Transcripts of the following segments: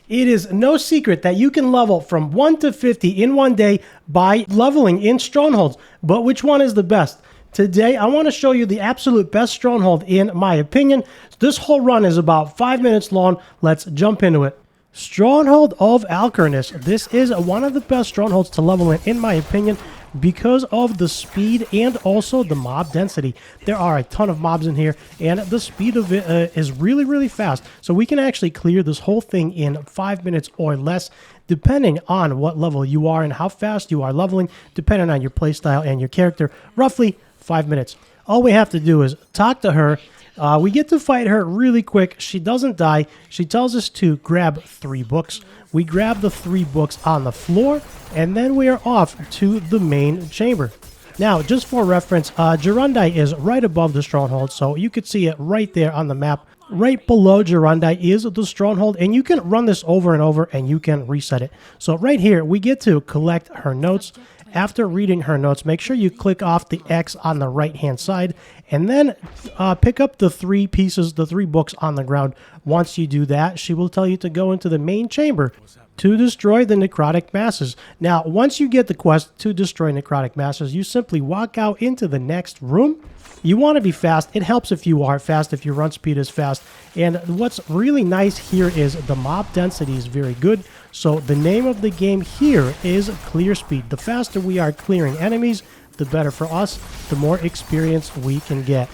It is no secret that you can level from 1 to 50 in one day by leveling in strongholds. But which one is the best? Today, I want to show you the absolute best stronghold in my opinion. This whole run is about 5 minutes long. Let's jump into it. Stronghold of Alkernus. This is one of the best strongholds to level in my opinion, because of the speed and also the mob density. There are a ton of mobs in here, and the speed of it is really fast. So we can actually clear this whole thing in 5 minutes or less, depending on what level you are and how fast you are leveling, depending on your playstyle and your character. Roughly 5 minutes. All we have to do is talk to her. We get to fight her really quick. She doesn't die. She tells us to grab 3 books. We grab the 3 books on the floor, and then we are off to the main chamber. Now, just for reference, Gerundi is right above the stronghold, so you could see it right there on the map. Right below Gerundi is the stronghold, and you can run this over and over, and you can reset it. So right here, we get to collect her notes. After reading her notes, make sure you click off the X on the right-hand side, and then pick up the 3 pieces, the 3 books on the ground. Once you do that, she will tell you to go into the main chamber to destroy the necrotic masses. Now, once you get the quest to destroy necrotic masses, you simply walk out into the next room. You want to be fast. It helps if you are fast, if your run speed is fast. And what's really nice here is the mob density is very good. So the name of the game here is clear speed. The faster we are clearing enemies, the better for us, the more experience we can get.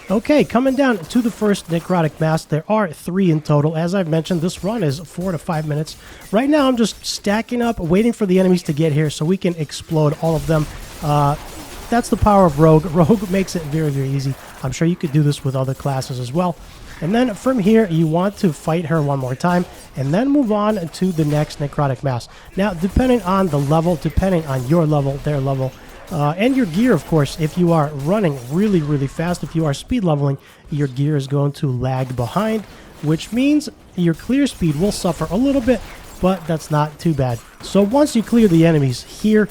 Okay, coming down to the first necrotic mass. There are 3 in total. As I've mentioned, this run is 4 to 5 minutes. Right now, I'm just stacking up, waiting for the enemies to get here so we can explode all of them. That's the power of Rogue. Rogue makes it very easy. I'm sure you could do this with other classes as well. And then from here, you want to fight her one more time, and then move on to the next necrotic mass. Now, depending on the level, depending on your level, their level, and your gear, of course, if you are running really fast, if you are speed leveling, your gear is going to lag behind, which means your clear speed will suffer a little bit, but that's not too bad. So once you clear the enemies here,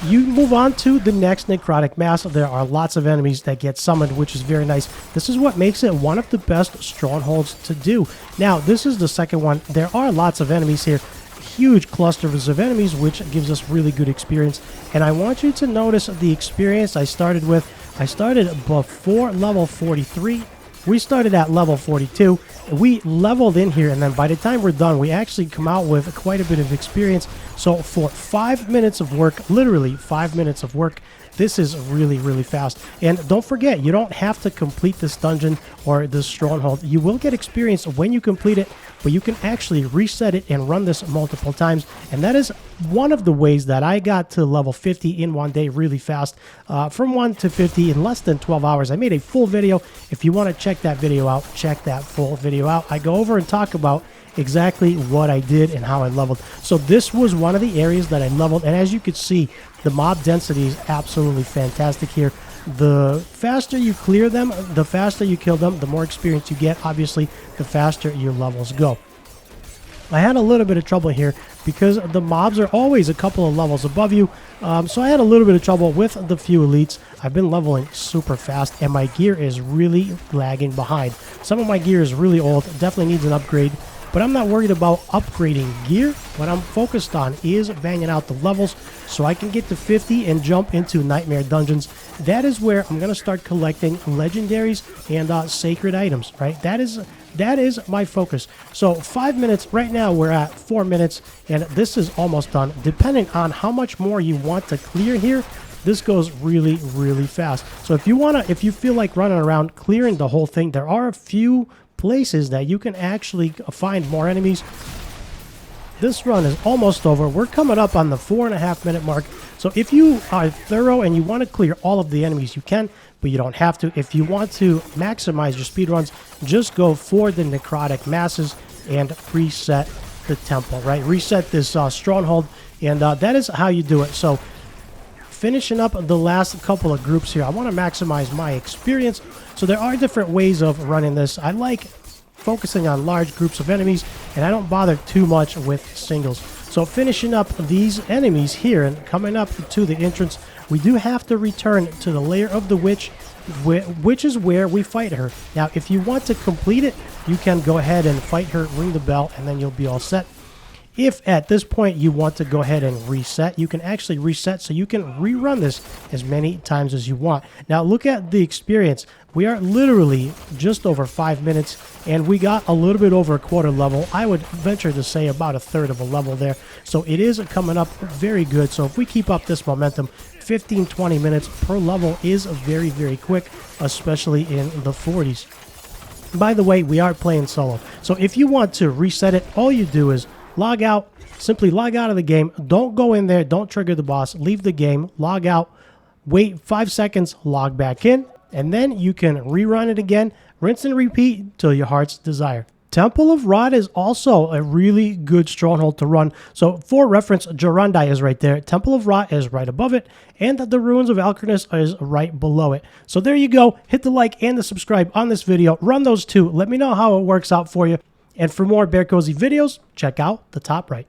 you move on to the next necrotic mass. There are lots of enemies that get summoned, which is very nice. This is what makes it one of the best strongholds to do. Now, this is the second one. There are lots of enemies here. Huge clusters of enemies, which gives us really good experience. And I want you to notice the experience I started with. I started before level 43. We started at level 42. We leveled in here, and then by the time we're done, we actually come out with quite a bit of experience. So for 5 minutes of work, literally 5 minutes of work, this is really fast. And don't forget, you don't have to complete this dungeon or this stronghold. You will get experience when you complete it, but you can actually reset it and run this multiple times. And that is one of the ways that I got to level 50 in one day really fast. From 1 to 50 in less than 12 hours. I made a full video. If you want to check that video out, check that full video out. I go over and talk about exactly what I did and how I leveled. So this was one of the areas that I leveled, and as you could see, the mob density is absolutely fantastic here. The faster you clear them, the faster you kill them, the more experience you get. Obviously, the faster your levels go. I had a little bit of trouble here because the mobs are always a couple of levels above you, so I had a little bit of trouble with the few elites. I've been leveling super fast, and my gear is really lagging behind. Some of my gear is really old, definitely needs an upgrade. But I'm not worried about upgrading gear. What I'm focused on is banging out the levels so I can get to 50 and jump into Nightmare Dungeons. That is where I'm going to start collecting legendaries and sacred items, right? That is my focus. So 5 minutes, right now we're at 4 minutes, and this is almost done. Depending on how much more you want to clear here, this goes really fast. So if you feel like running around clearing the whole thing, there are a few places that you can actually find more enemies. This run is almost over. We're coming up on the 4.5 minute mark. So if you are thorough and you want to clear all of the enemies, you can, but you don't have to. If you want to maximize your speed runs, just go for the necrotic masses and reset the temple, right? Reset this stronghold, and that is how you do it. So finishing up the last couple of groups here, I want to maximize my experience. So there are different ways of running this. I like focusing on large groups of enemies, and I don't bother too much with singles. So finishing up these enemies here and coming up to the entrance, we do have to return to the lair of the witch, which is where we fight her. Now, if you want to complete it, you can go ahead and fight her, ring the bell, and then you'll be all set. If at this point you want to go ahead and reset, you can actually reset so you can rerun this as many times as you want. Now look at the experience. We are literally just over 5 minutes, and we got a little bit over a quarter level. I would venture to say about a third of a level there. So it is coming up very good. So if we keep up this momentum, 15-20 minutes per level is very, very quick, especially in the 40s. By the way, we are playing solo. So if you want to reset it, all you do is log out, simply log out of the game. Don't go in there, don't trigger the boss, leave the game, log out, wait 5 seconds, log back in, and then you can rerun it again, rinse and repeat till your heart's desire. Temple of Rod is also a really good stronghold to run. So for reference, Jorundai is right there, Temple of Rod is right above it, and the Ruins of Alcernus is right below it. So there you go. Hit the like and the subscribe on this video. Run those two. Let me know how it works out for you. And for more BearCozy videos, check out the top right.